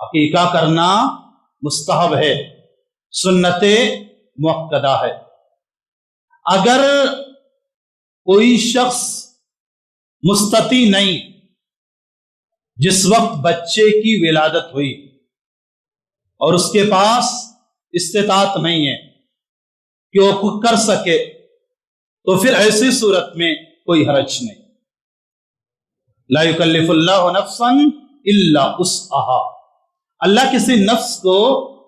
عقیقہ کرنا مستحب ہے، سنت مؤکدہ ہے۔ اگر کوئی شخص مستطیع نہیں، جس وقت بچے کی ولادت ہوئی اور اس کے پاس استطاعت نہیں ہے کہ وہ کر سکے، تو پھر ایسی صورت میں کوئی حرج نہیں۔ لا یکلف اللہ نفسا الا وسعها، اللہ کسی نفس کو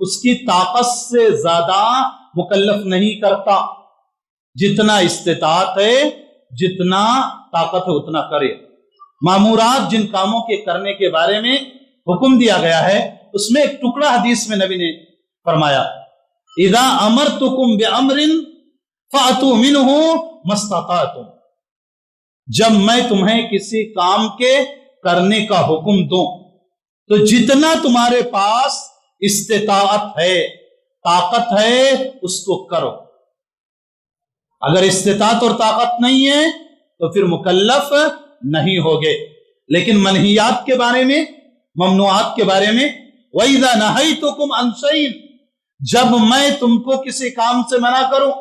اس کی طاقت سے زیادہ مکلف نہیں کرتا، جتنا استطاعت ہے، جتنا طاقت ہے اتنا کرے۔ مامورات جن کاموں کے کرنے کے بارے میں حکم دیا گیا ہے، اس میں ایک ٹکڑا حدیث میں نبی نے فرمایا، اذا امرتکم بامر فاتوا منہ ما استطعتم، جب میں تمہیں کسی کام کے کرنے کا حکم دوں تو جتنا تمہارے پاس استطاعت ہے، طاقت ہے، اس کو کرو۔ اگر استطاعت اور طاقت نہیں ہے تو پھر مکلف نہیں ہوگے۔ لیکن منہیات کے بارے میں، ممنوعات کے بارے میں، وَإِذَا نَهَيْتُكُمْ عَنْ شَيْءٍ، جب میں تم کو کسی کام سے منع کروں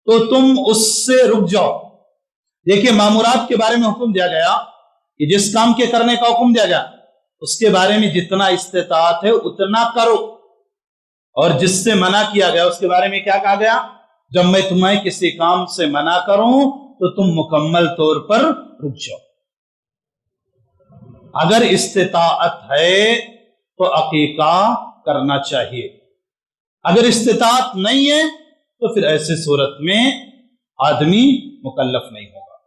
تو تم اس سے رک جاؤ۔ دیکھیے مامورات کے بارے میں حکم دیا گیا کہ جس کام کے کرنے کا حکم دیا گیا اس کے بارے میں جتنا استطاعت ہے اتنا کرو، اور جس سے منع کیا گیا اس کے بارے میں کیا کہا گیا؟ جب میں تمہیں کسی کام سے منع کروں تو تم مکمل طور پر رک جاؤ۔ اگر استطاعت ہے تو عقیقہ کرنا چاہیے، اگر استطاعت نہیں ہے تو پھر ایسی صورت میں آدمی مکلف نہیں ہوگا۔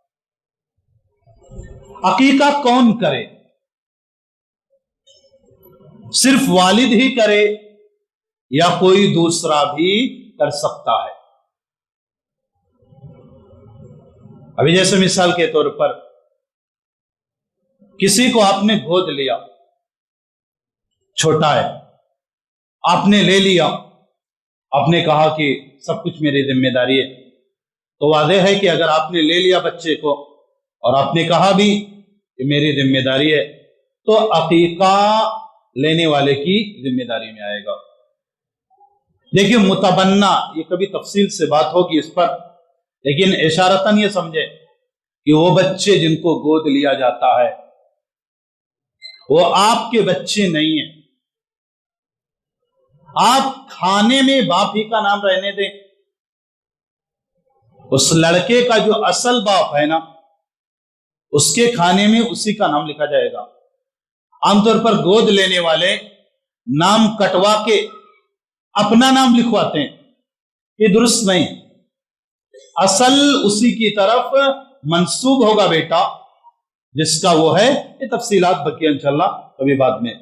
عقیقہ کون کرے؟ صرف والد ہی کرے یا کوئی دوسرا بھی کر سکتا ہے؟ ابھی جیسے مثال کے طور پر کسی کو آپ نے گود لیا، چھوٹا ہے، آپ نے لے لیا، آپ نے کہا کہ سب کچھ میری ذمہ داری ہے، تو واضح ہے کہ اگر آپ نے لے لیا بچے کو اور آپ نے کہا بھی کہ میری ذمہ داری ہے، تو عقیقہ لینے والے کی ذمہ داری میں آئے گا۔ دیکھیے متبنہ، یہ کبھی تفصیل سے بات ہوگی اس پر، لیکن اشارتاً یہ سمجھے کہ وہ بچے جن کو گود لیا جاتا ہے وہ آپ کے بچے نہیں ہیں۔ آپ کھانے میں باپ ہی کا نام رہنے دیں، اس لڑکے کا جو اصل باپ ہے نا، اس کے کھانے میں اسی کا نام لکھا جائے گا۔ عام طور پر گود لینے والے نام کٹوا کے اپنا نام لکھواتے ہیں، یہ درست نہیں۔ اصل اسی کی طرف منسوب ہوگا بیٹا جس کا وہ ہے، یہ تفصیلات بقیہ انشاءاللہ کبھی بعد میں۔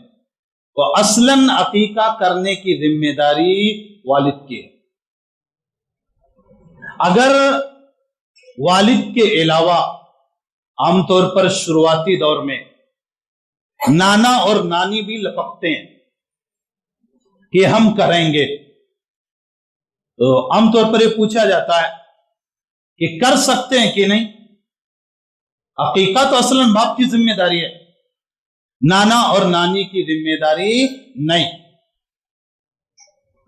تو اصلاً عقیقہ کرنے کی ذمہ داری والد کی ہے۔ اگر والد کے علاوہ عام طور پر شروعاتی دور میں نانا اور نانی بھی لپکتے ہیں کہ ہم کریں گے، تو عام طور پر یہ پوچھا جاتا ہے کہ کر سکتے ہیں کہ نہیں؟ عقیقہ تو اصلاً باپ کی ذمہ داری ہے، نانا اور نانی کی ذمہ داری نہیں۔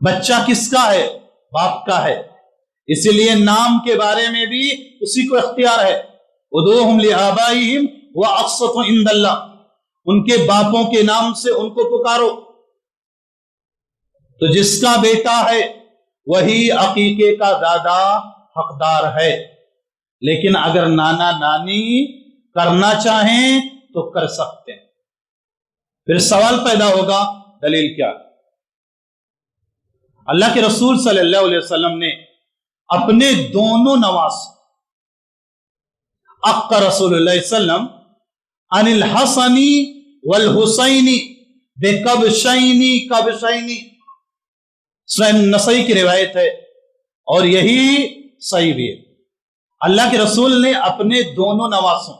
بچہ کس کا ہے؟ باپ کا ہے، اسی لیے نام کے بارے میں بھی اسی کو اختیار ہے۔ ادعوہم لآبائہم واقسط عند اللہ، ان کے باپوں کے نام سے ان کو پکارو۔ تو جس کا بیٹا ہے وہی عقیقے کا زیادہ حقدار ہے، لیکن اگر نانا نانی کرنا چاہیں تو کر سکتے ہیں۔ پھر سوال پیدا ہوگا دلیل کیا؟ اللہ کے رسول صلی اللہ علیہ وسلم نے اپنے دونوں نواسوں اقا رسول اللہ صلی اللہ علیہ وسلم عن الحسن والحسین بکبشین کبشین، نسائی کی روایت ہے اور یہی صحیح بھی ہے۔ اللہ کے رسول نے اپنے دونوں نواسوں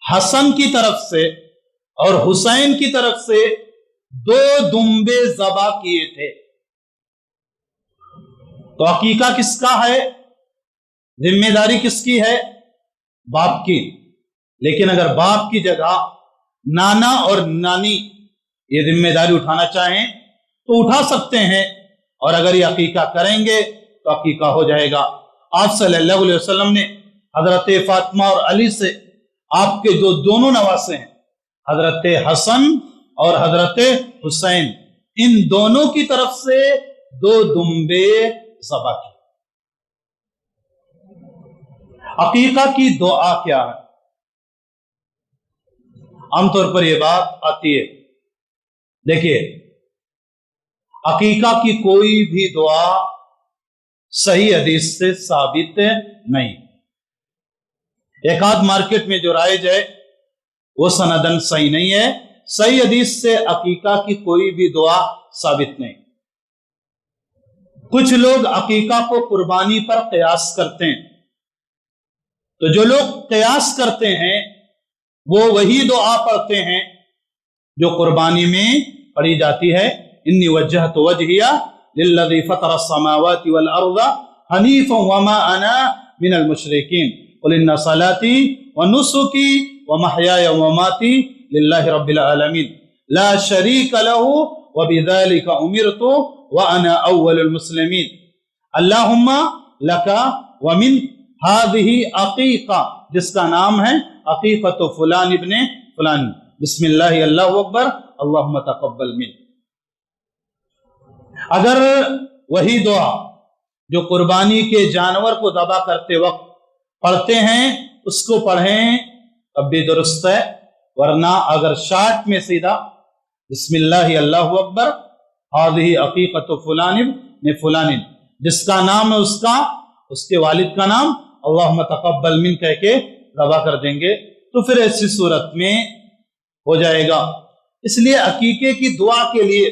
حسن کی طرف سے اور حسین کی طرف سے 2 دمبے ذبح کیے تھے۔ تو عقیقہ کس کا ہے؟ ذمہ داری کس کی ہے؟ باپ کی۔ لیکن اگر باپ کی جگہ نانا اور نانی یہ ذمہ داری اٹھانا چاہیں تو اٹھا سکتے ہیں، اور اگر یہ عقیقہ کریں گے تو عقیقہ ہو جائے گا۔ آپ صلی اللہ علیہ وسلم نے حضرت فاطمہ اور علی سے، آپ کے جو دونوں نواسے ہیں حضرت حسن اور حضرت حسین، ان دونوں کی طرف سے 2 دمبے ذبح کی۔ عقیقہ کی دعا کیا ہے؟ عام طور پر یہ بات آتی ہے، دیکھیے عقیقہ کی کوئی بھی دعا صحیح حدیث سے ثابت نہیں۔ ایک آدھ مارکیٹ میں جو رائج ہے وہ سندن صحیح نہیں ہے، صحیح حدیث سے عقیقہ کی کوئی بھی دعا ثابت نہیں۔ کچھ لوگ عقیقہ کو قربانی پر قیاس کرتے ہیں، تو جو لوگ قیاس کرتے ہیں وہ وہی دعا پڑھتے ہیں جو قربانی میں پڑھی جاتی ہے، انی وجہت وجہیہ للذی فطر السماوات والارض حنیفا وما انا من المشرکین قل ان صلاتی ونسکی ومحیای ومماتی للہ رب العالمین لا شریک لہ وبذلک امرت وانا اول المسلمین اللہم لکا ومن هذه عقیقہ، جس کا نام ہے عقیقۃ فلان ابن فلان، بسم اللہ اللہ اکبر اللہم تقبل من۔ اگر وہی دعا جو قربانی کے جانور کو ذبح کرتے وقت پڑھتے ہیں اس کو پڑھیں اب بھی درست ہے، ورنہ اگر شارٹ میں سیدھا بسم اللہ اللہ اکبر هذه عقیقۃ فلان ابن فلان، جس کا نام ہے اس کے والد کا نام، اللہم تقبل من کہہ کے ذبح کر دیں گے تو پھر ایسی صورت میں ہو جائے گا۔ اس لیے عقیقے کی دعا کے لیے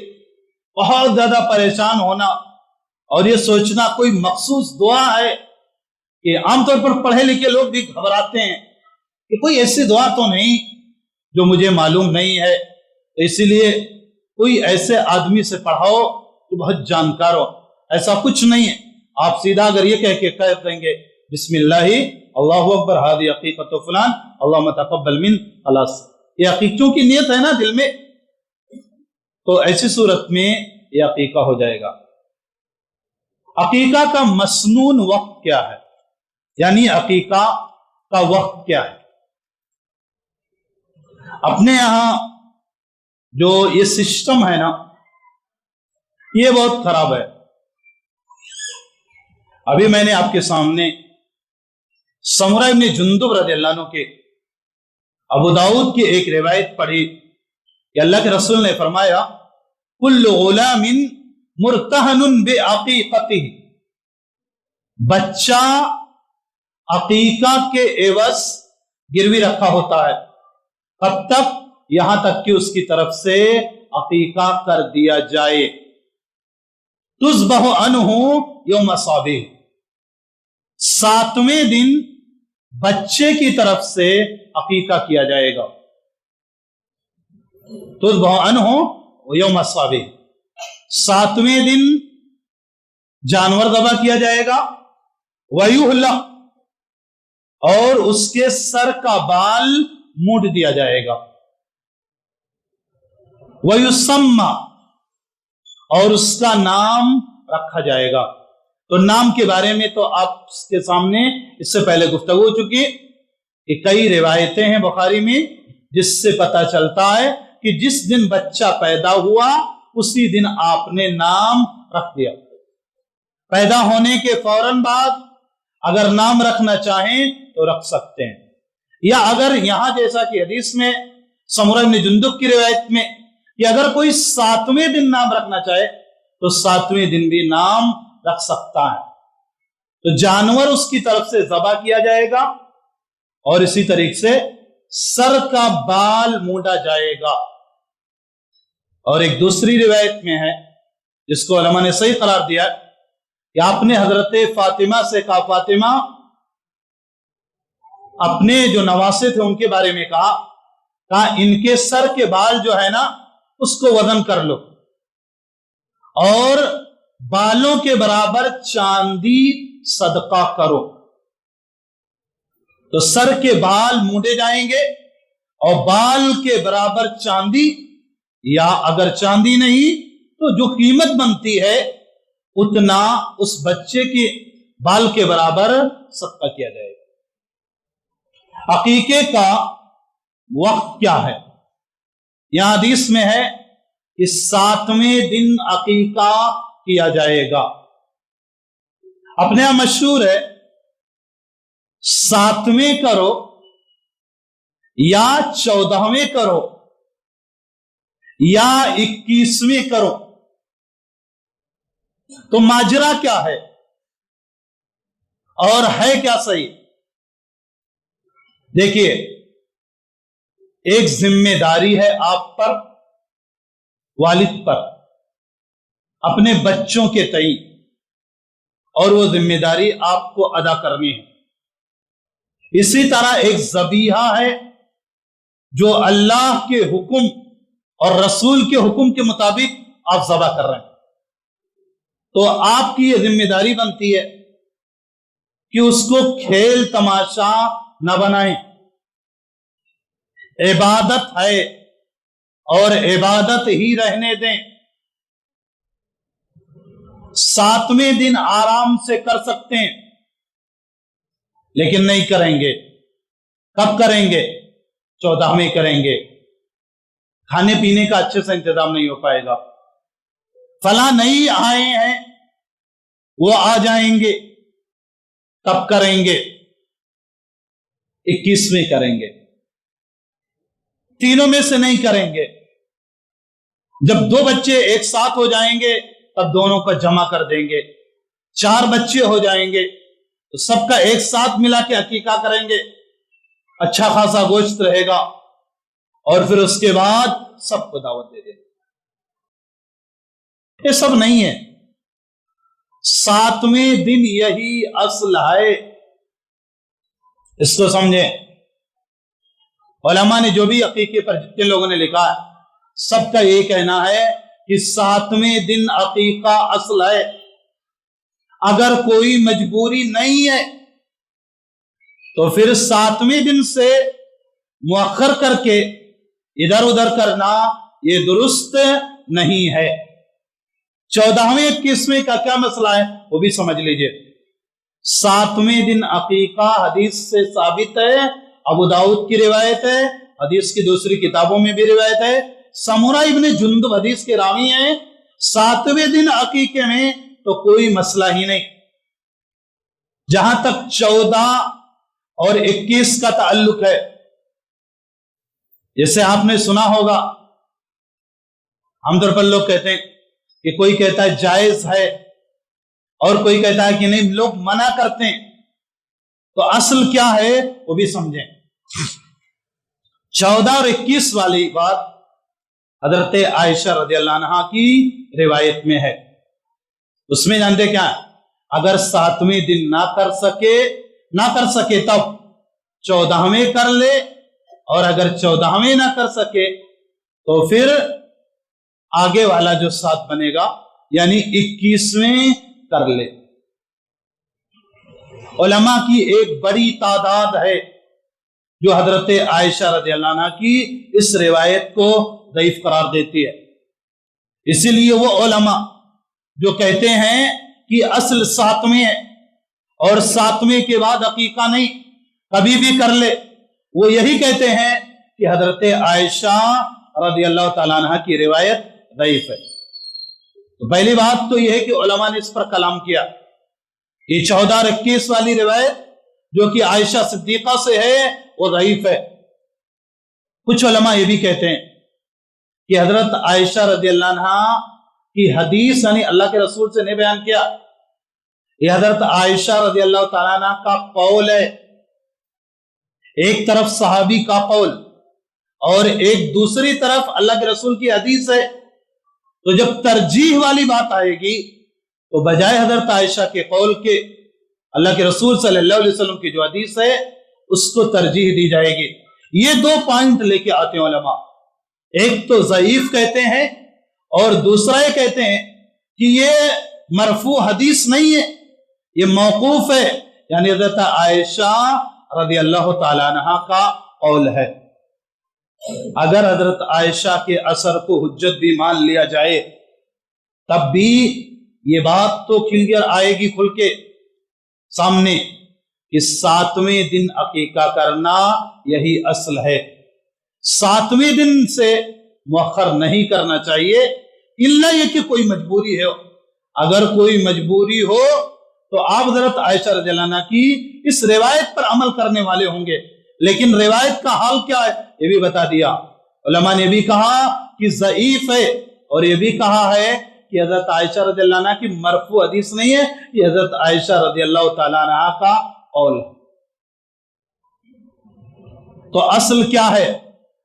بہت زیادہ پریشان ہونا اور یہ سوچنا کوئی مخصوص دعا ہے، کہ عام طور پر پڑھے لکھے لوگ بھی گھبراتے ہیں کہ کوئی ایسی دعا تو نہیں جو مجھے معلوم نہیں ہے، اسی لیے کوئی ایسے آدمی سے پڑھاؤ جو بہت جانکار ہو۔ ایسا کچھ نہیں ہے، آپ سیدھا اگر یہ کہہ کے کہہ دیں گے بسم اللہ اللہ اکبر هذه عقیقۃ فلان اللہم تقبل من، خلاص یہ عقیقوں کی نیت ہے نا دل میں، تو ایسی صورت میں یہ عقیقہ ہو جائے گا۔ عقیقہ کا مسنون وقت کیا ہے، یعنی عقیقہ کا وقت کیا ہے؟ اپنے یہاں جو یہ سسٹم ہے نا یہ بہت خراب ہے۔ ابھی میں نے آپ کے سامنے سمرہ ابن جندب رضی اللہ عنہ کے ابو داؤد کی ایک روایت پڑھی کہ اللہ کے رسول نے فرمایا کل غلام مرتہن بعقیقتہ، بچہ عقیقہ کے عوض گروی رکھا ہوتا ہے کب تک، یہاں تک کہ اس کی طرف سے عقیقہ کر دیا جائے، تذبح عنہ یوم صابہ، 7ویں دن بچے کی طرف سے عقیقہ کیا جائے گا، تذبح عنہ یوم صابہ، 7ویں دن جانور ذبح کیا جائے گا، ویحلق، اور اس کے سر کا بال مونڈ دیا جائے گا، ویسمى، اور اس کا نام رکھا جائے گا۔ تو نام کے بارے میں تو آپ کے سامنے اس سے پہلے گفتگو ہو چکی کہ کئی روایتیں ہیں بخاری میں جس سے پتہ چلتا ہے کہ جس دن بچہ پیدا ہوا اسی دن آپ نے نام رکھ دیا۔ پیدا ہونے کے فوراً بعد اگر نام رکھنا چاہیں تو رکھ سکتے ہیں، یا اگر یہاں جیسا کہ حدیث میں سمرہ بن جندب کی روایت میں کہ اگر کوئی 7ویں دن نام رکھنا چاہے تو 7ویں دن بھی نام رکھ سکتا ہے۔ تو جانور اس کی طرف سے ذبح کیا جائے گا اور اسی طریقے سے سر کا بال مونڈا جائے گا۔ اور ایک دوسری روایت میں ہے جس کو علماء نے صحیح قرار دیا کہ آپ نے حضرت فاطمہ سے کہا، فاطمہ اپنے جو نواسے تھے ان کے بارے میں کہا ان کے سر کے بال جو ہے نا اس کو وزن کر لو اور بالوں کے برابر چاندی صدقہ کرو، تو سر کے بال مونڈے جائیں گے اور بال کے برابر چاندی یا اگر چاندی نہیں تو جو قیمت بنتی ہے اتنا اس بچے کے بال کے برابر صدقہ کیا جائے گا۔ عقیقے کا وقت کیا ہے؟ یہاں حدیث میں ہے کہ 7ویں دن عقیقہ کیا جائے گا۔ اپنے یہاں مشہور ہے 7ویں کرو یا 14ویں کرو یا 21ویں کرو، تو ماجرا کیا ہے اور ہے کیا صحیح؟ دیکھیے، ایک ذمہ داری ہے آپ پر، والد پر، اپنے بچوں کے تئیں، اور وہ ذمہ داری آپ کو ادا کرنی ہے۔ اسی طرح ایک ذبیحہ ہے جو اللہ کے حکم اور رسول کے حکم کے مطابق آپ ذبح کر رہے ہیں، تو آپ کی یہ ذمہ داری بنتی ہے کہ اس کو کھیل تماشا نہ بنائیں۔ عبادت ہے اور عبادت ہی رہنے دیں۔ 7ویں دن آرام سے کر سکتے ہیں لیکن نہیں کریں گے۔ کب کریں گے؟ 14ویں کریں گے۔ کھانے پینے کا اچھے سے انتظام نہیں ہو پائے گا، فلاں نہیں آئے ہیں وہ آ جائیں گے، تب کریں گے۔ 21ویں کریں گے۔ تینوں میں سے نہیں کریں گے۔ جب 2 بچے ایک ساتھ ہو جائیں گے تب دونوں کا جمع کر دیں گے۔ 4 بچے ہو جائیں گے تو سب کا ایک ساتھ ملا کے عقیقہ کریں گے، اچھا خاصا گوشت رہے گا، اور پھر اس کے بعد سب کو دعوت دے دیں گے۔ یہ سب نہیں ہے۔ 7ویں دن یہی اصل ہے، اس کو سمجھیں۔ علماء نے جو بھی عقیقے پر جتنے لوگوں نے لکھا ہے، سب کا یہ کہنا ہے کہ 7ویں دن عقیقہ اصل ہے۔ اگر کوئی مجبوری نہیں ہے تو پھر 7ویں دن سے مؤخر کر کے ادھر ادھر کرنا یہ درست نہیں ہے۔ 14ویں 21ویں کا کیا مسئلہ ہے وہ بھی سمجھ لیجئے۔ 7ویں دن عقیقہ حدیث سے ثابت ہے، ابو داؤد کی روایت ہے، حدیث کی دوسری کتابوں میں بھی روایت ہے، سمورہ ابن جندب حدیث کے راوی ہیں۔ 7ویں دن عقیقے میں تو کوئی مسئلہ ہی نہیں۔ جہاں تک 14 اور 21 کا تعلق ہے، جیسے آپ نے سنا ہوگا، عام طور پر لوگ کہتے ہیں کہ کوئی کہتا ہے جائز ہے اور کوئی کہتا ہے کہ نہیں، لوگ منع کرتے ہیں، تو اصل کیا ہے وہ بھی سمجھیں۔ 14 اور 21 والی بات حضرت عائشہ رضی اللہ عنہا کی روایت میں ہے۔ اس میں جانتے کیا ہے؟ اگر 7ویں دن نہ کر سکے تب 14ویں کر لے، اور اگر 14ویں نہ کر سکے تو پھر آگے والا جو 7 بنے گا یعنی 21ویں کر لے۔ علماء کی ایک بڑی تعداد ہے جو حضرت عائشہ رضی اللہ عنہ کی اس روایت کو ضعیف قرار دیتی ہے۔ اسی لیے وہ علماء جو کہتے ہیں کہ اصل 7ویں ہے اور 7ویں کے بعد عقیقہ نہیں، کبھی بھی کر لے، وہ یہی کہتے ہیں کہ حضرت عائشہ رضی اللہ تعالیٰ عنہ کی روایت ضعیف ہے۔ تو پہلی بات تو یہ ہے کہ علماء نے اس پر کلام کیا۔ یہ 14 اور 21 والی روایت جو کہ عائشہ صدیقہ سے ہے وہ ضعیف ہے۔ کچھ علماء یہ بھی کہتے ہیں کہ حضرت عائشہ رضی اللہ عنہ کی حدیث یعنی اللہ کے رسول سے نہیں بیان کیا، یہ حضرت عائشہ رضی اللہ تعالیٰ عنہ کا قول ہے۔ ایک طرف صحابی کا قول اور ایک دوسری طرف اللہ کے رسول کی حدیث ہے، تو جب ترجیح والی بات آئے گی تو بجائے حضرت عائشہ کے قول کے اللہ کے رسول صلی اللہ علیہ وسلم کی جو حدیث ہے اس کو ترجیح دی جائے گی۔ یہ 2 پوائنٹ لے کے آتے ہیں علماء، ایک تو ضعیف کہتے ہیں اور دوسرا یہ کہتے ہیں کہ یہ مرفوع حدیث نہیں ہے، یہ موقوف ہے، یعنی حضرت عائشہ رضی اللہ تعالی عنہ کا قول ہے۔ اگر حضرت عائشہ کے اثر کو حجت بھی مان لیا جائے تب بھی یہ بات تو کلیئر آئے گی کھل کے سامنے کہ 7ویں دن عقیقہ کرنا یہی اصل ہے. 7ویں دن سے مؤخر نہیں کرنا چاہیے الا یہ کہ کوئی مجبوری ہے. اگر کوئی مجبوری ہو تو آپ حضرت عائشہ رضی اللہ عنہ کی اس روایت پر عمل کرنے والے ہوں گے. لیکن روایت کا حال کیا ہے یہ بھی بتا دیا. علماء نے بھی کہا کہ ضعیف ہے اور یہ بھی کہا ہے کہ حضرت عائشہ رضی اللہ عنہ کی مرفوع حدیث نہیں ہے, یہ حضرت عائشہ رضی اللہ تعالیٰ عنہ کا قول ہے. تو اصل کیا ہے؟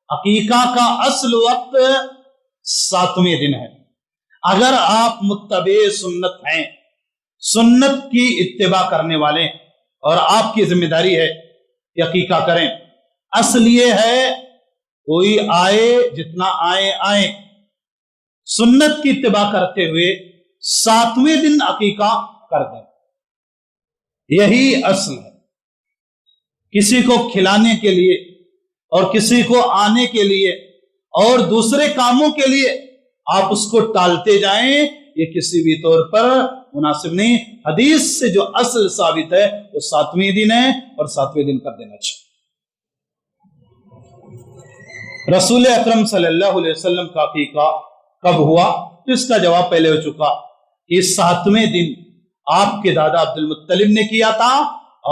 عقیقہ کا اصل وقت 7ویں دن ہے. اگر آپ متبع سنت ہیں, سنت کی اتباع کرنے والے, اور آپ کی ذمہ داری ہے کہ عقیقہ کریں. اصل یہ ہے کوئی آئے جتنا آئے سنت کی اتباع کرتے ہوئے 7ویں دن عقیقہ کر دیں, یہی اصل ہے. کسی کو کھلانے کے لیے اور کسی کو آنے کے لیے اور دوسرے کاموں کے لیے آپ اس کو ٹالتے جائیں, یہ کسی بھی طور پر مناسب نہیں. حدیث سے جو اصل ثابت ہے وہ 7ویں دن ہے اور 7ویں دن کر دینا چاہیے. رسول اکرم صلی اللہ علیہ وسلم کا عقیقہ کب ہوا؟ تو اس کا جواب پہلے ہو چکا کہ 7ویں دن آپ کے دادا عبد المطلب نے کیا تھا,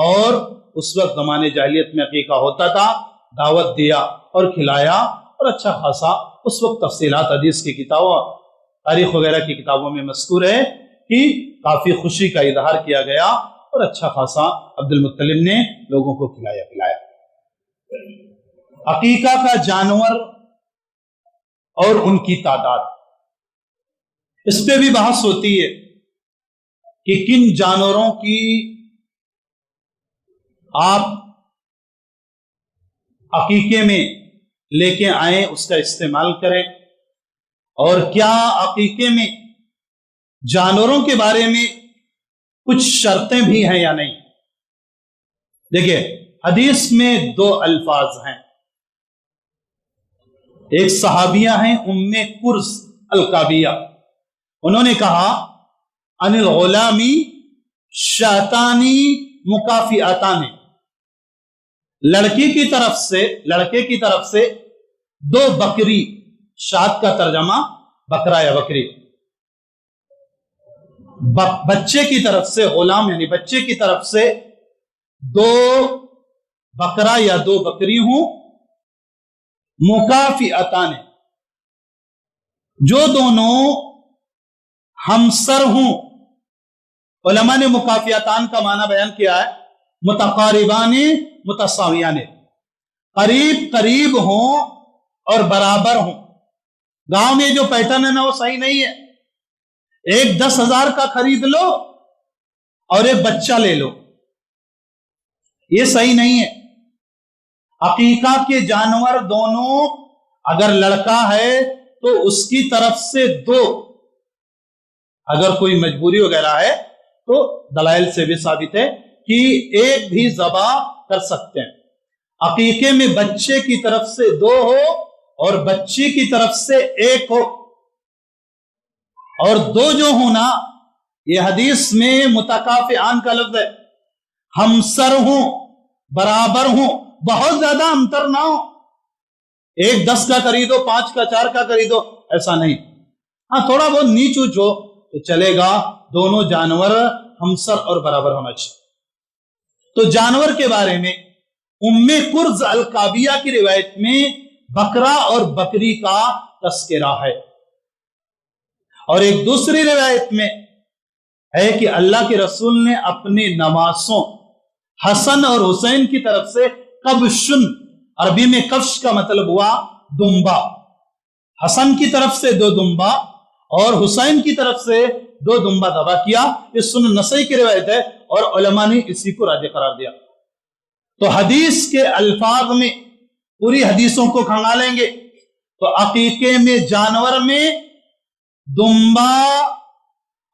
اور اس وقت زمانے جاہلیت میں عقیقہ ہوتا تھا, دعوت دیا اور کھلایا, اور اچھا خاصا اس وقت تفصیلات حدیث کی کتابوں تاریخ وغیرہ کی کتابوں میں مذکور ہے کہ کافی خوشی کا اظہار کیا گیا اور اچھا خاصا عبد المطلب نے لوگوں کو کھلایا پلایا. عقیقہ کا جانور اور ان کی تعداد, اس پہ بھی بحث ہوتی ہے کہ کن جانوروں کی آپ عقیقے میں لے کے آئیں اس کا استعمال کریں, اور کیا عقیقے میں جانوروں کے بارے میں کچھ شرطیں بھی ہیں یا نہیں. دیکھیے حدیث میں 2 الفاظ ہیں. ایک صحابیہ ہیں ام کرز القابیہ, انہوں نے کہا ان الغلامی شاتانی مکافئتان, لڑکے کی طرف سے 2 بکری, شات کا ترجمہ بکرا یا بکری, بچے کی طرف سے, غلام یعنی بچے کی طرف سے 2 بکرا یا 2 بکری ہوں, مکافئتان جو دونوں ہمسر ہوں. علماء نے مکافئتان کا معنی بیان کیا ہے متقاربان متساویان, قریب ہوں اور برابر ہوں. گاؤں میں جو پیٹرن ہے نا وہ صحیح نہیں ہے. ایک 10,000 کا خرید لو اور ایک بچہ لے لو, یہ صحیح نہیں ہے. عقیقہ کے جانور دونوں, اگر لڑکا ہے تو اس کی طرف سے 2, اگر کوئی مجبوری وغیرہ ہے تو دلائل سے بھی ثابت ہے کہ ایک بھی ذبح کر سکتے ہیں. عقیقے میں بچے کی طرف سے 2 ہو اور بچی کی طرف سے 1 ہو, اور 2 جو ہونا یہ حدیث میں متکافئان کا لفظ ہے, ہمسر ہوں, برابر ہوں, بہت زیادہ انتر نہ ہو, ایک 10 کا خریدو 5 کا 4 کا خریدو ایسا نہیں. ہاں تھوڑا بہت نیچ اونچ ہو تو چلے گا, دونوں جانور ہمسر اور برابر ہونا چاہیے. تو جانور کے بارے میں ام کرز القابیہ کی روایت میں بکرا اور بکری کا تذکرہ ہے, اور ایک دوسری روایت میں ہے کہ اللہ کے رسول نے اپنے نواسوں حسن اور حسین کی طرف سے کبشن, عربی میں کبش کا مطلب ہوا دمبا, حسن کی طرف سے 2 دمبا اور حسین کی طرف سے 2 دمبا ذبح کیا. یہ سنن نسائی کی روایت ہے اور علماء نے اسی کو راجح قرار دیا. تو حدیث کے الفاظ میں پوری حدیثوں کو کھنگالیں گے تو عقیقے میں جانور میں دمبا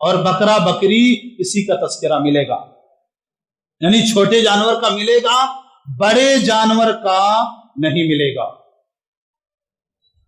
اور بکرا بکری اسی کا تذکرہ ملے گا, یعنی چھوٹے جانور کا ملے گا, بڑے جانور کا نہیں ملے گا.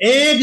1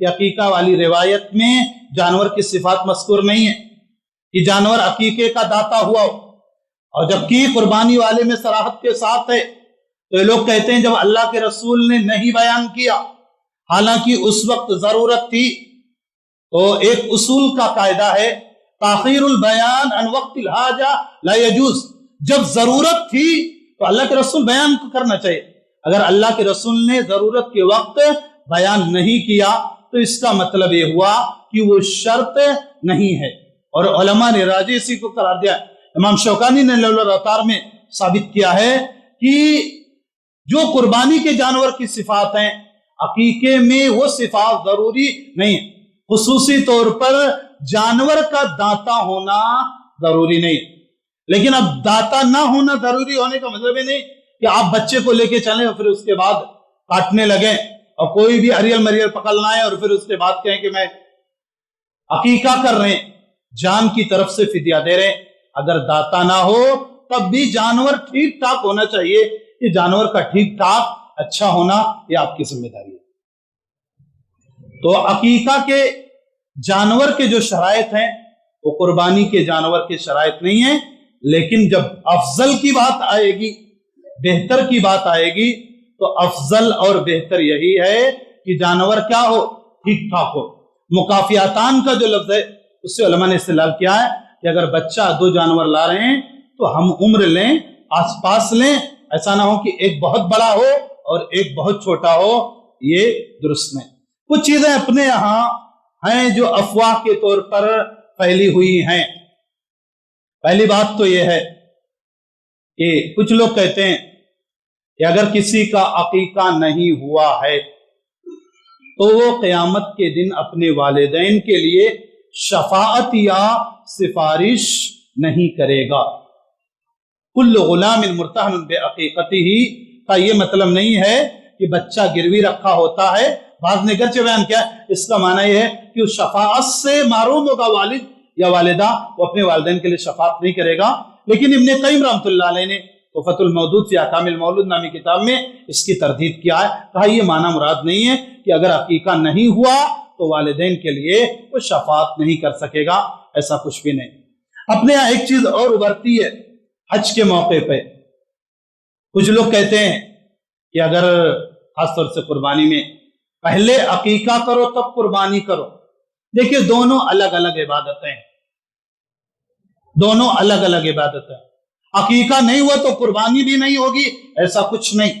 کہ عقیقہ والی روایت میں جانور کی صفات مذکور نہیں ہے کہ جانور عقیقے کا داتا ہوا ہو، اور جبکہ قربانی والے میں صراحت کے ساتھ ہے۔ تو یہ لوگ کہتے ہیں جب اللہ کے رسول نے نہیں بیان کیا، حالانکہ اس وقت ضرورت تھی، تو ایک اصول کا قاعدہ ہے تاخیر البیان عن وقت الحاجہ لا یجوز۔ جب ضرورت تھی تو اللہ کے رسول بیان کرنا چاہیے۔ اگر اللہ کے رسول نے ضرورت کے وقت بیان نہیں کیا تو اس کا مطلب یہ ہوا کہ وہ شرط نہیں ہے، اور علماء نے راجح اسی کو قرار دیا۔ امام شوکانی نے لیل الاوطار میں ثابت کیا ہے کہ جو قربانی کے جانور کی صفات ہیں، عقیقے میں وہ صفات ضروری نہیں ہے۔ خصوصی طور پر جانور کا داتا ہونا ضروری نہیں، لیکن اب داتا نہ ہونا ضروری ہونے کا مطلب یہ نہیں کہ آپ بچے کو لے کے چلیں اور پھر اس کے بعد کاٹنے لگیں، اور کوئی بھی اریل مریل پکڑنا ہے اور پھر اس کے بعد کہیں کہ میں عقیقہ کر رہے ہیں، جان کی طرف سے فدیہ دے رہے ہیں۔ اگر داتا نہ ہو تب بھی جانور ٹھیک ٹھاک ہونا چاہیے، کہ جانور کا ٹھیک ٹھاک اچھا ہونا یہ آپ کی ذمہ داری ہے۔ تو عقیقہ کے جانور کے جو شرائط ہیں وہ قربانی کے جانور کے شرائط نہیں ہیں، لیکن جب افضل کی بات آئے گی، بہتر کی بات آئے گی، تو افضل اور بہتر یہی ہے کہ جانور کیا ہو، ٹھیک ٹھاک ہو۔ مکافیاتان کا جو لفظ ہے اس سے علماء نے استدلال کیا ہے کہ اگر بچہ دو جانور لا رہے ہیں تو ہم عمر لیں، آس پاس لیں، ایسا نہ ہو کہ ایک بہت بڑا ہو اور ایک بہت چھوٹا ہو، یہ درست نہیں۔ کچھ چیزیں اپنے یہاں ہیں جو افواہ کے طور پر پھیلی ہوئی ہیں۔ پہلی بات تو یہ ہے کہ کچھ لوگ کہتے ہیں کہ اگر کسی کا عقیقہ نہیں ہوا ہے تو وہ قیامت کے دن اپنے والدین کے لیے شفاعت یا سفارش نہیں کرے گا۔ کل غلام مرتہن بعقیقتہ کا یہ مطلب نہیں ہے کہ بچہ گروی رکھا ہوتا ہے۔ بعض نے گرچہ بیان کیا، اس کا معنی یہ ہے کہ اس شفاعت سے محروم ہوگا والد یا والدہ، وہ اپنے والدین کے لیے شفاعت نہیں کرے گا۔ لیکن ابن قیم رحمۃ اللہ علیہ نے تحفۃ المودود فی احکام المولود نامی کتاب میں اس کی تردید کیا ہے، کہا یہ معنی مراد نہیں ہے کہ اگر عقیقہ نہیں ہوا تو والدین کے لیے وہ شفاعت نہیں کر سکے گا، ایسا کچھ بھی نہیں۔ اپنے یہاں ایک چیز اور ابھرتی ہے حج کے موقع پہ، کچھ لوگ کہتے ہیں کہ اگر خاص طور سے قربانی میں پہلے عقیقہ کرو تب قربانی کرو۔ دیکھیے دونوں الگ الگ عبادتیں ہیں، دونوں الگ الگ عبادتیں۔ عقیقہ نہیں ہوا تو قربانی بھی نہیں ہوگی، ایسا کچھ نہیں۔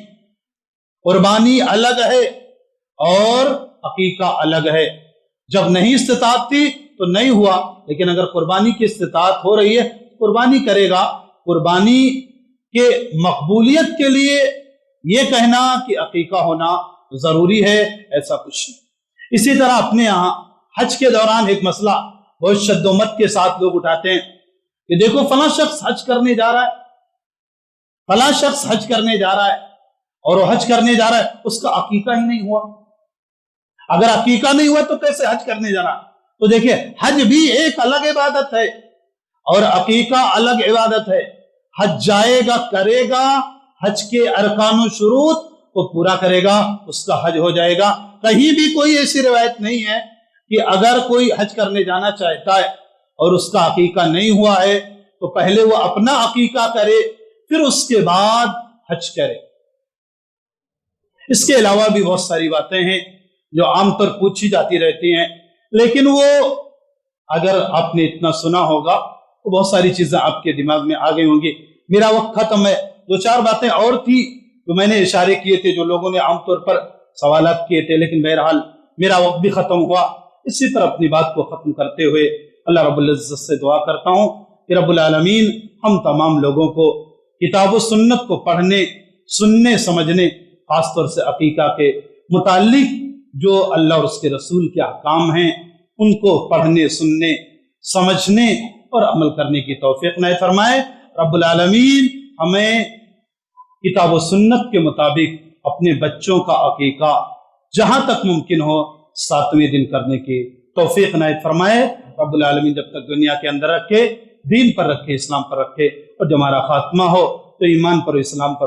قربانی الگ ہے اور عقیقہ الگ ہے۔ جب نہیں استطاعت تھی تو نہیں ہوا، لیکن اگر قربانی کی استطاعت ہو رہی ہے قربانی کرے گا۔ قربانی کے مقبولیت کے لیے یہ کہنا کہ عقیقہ ہونا ضروری ہے، ایسا کچھ نہیں۔ اسی طرح اپنے یہاں حج کے دوران ایک مسئلہ بہت شد و مت کے ساتھ لوگ اٹھاتے ہیں کہ دیکھو فلاں شخص حج کرنے جا رہا ہے، فلاں شخص حج کرنے جا رہا ہے، اور وہ حج کرنے جا رہا ہے اس کا عقیقہ ہی نہیں ہوا۔ اگر عقیقہ نہیں ہوا تو کیسے حج کرنے جا رہا؟ تو دیکھیں حج بھی ایک الگ عبادت ہے اور عقیقہ الگ عبادت ہے۔ حج جائے گا، کرے گا، حج کے ارکان و شروط کو پورا کرے گا، اس کا حج ہو جائے گا۔ کہیں بھی کوئی ایسی روایت نہیں ہے کہ اگر کوئی حج کرنے جانا چاہتا ہے اور اس کا عقیقہ نہیں ہوا ہے تو پہلے وہ اپنا عقیقہ کرے پھر اس کے بعد حج کرے۔ اس کے علاوہ بھی بہت ساری باتیں ہیں جو عام طور پوچھی جاتی رہتی ہیں، لیکن وہ اگر آپ نے اتنا سنا ہوگا تو بہت ساری چیزیں آپ کے دماغ میں آ گئی ہوں گی۔ میرا وقت ختم ہے، دو چار باتیں اور تھی جو میں نے اشارے کیے تھے، جو لوگوں نے عام طور پر سوالات کیے تھے، لیکن بہرحال میرا وقت بھی ختم ہوا۔ اسی طرح اپنی بات کو ختم کرتے ہوئے اللہ رب العزت سے دعا کرتا ہوں کہ رب العالمین ہم تمام لوگوں کو کتاب و سنت کو پڑھنے، سننے، سمجھنے، خاص طور سے عقیقہ کے متعلق جو اللہ اور اس کے رسول کے احکام ہیں ان کو پڑھنے، سننے، سمجھنے اور عمل کرنے کی توفیق عنایت فرمائے۔ رب العالمین ہمیں کتاب و سنت کے مطابق اپنے بچوں کا عقیقہ جہاں تک ممکن ہو 7ویں دن کرنے کی توفیق عنایت فرمائے۔ رب العالمین جب تک دنیا کے اندر رکھے، دین پر رکھے، اسلام پر رکھے، اور جب ہمارا خاتمہ ہو تو ایمان پر، اسلام پر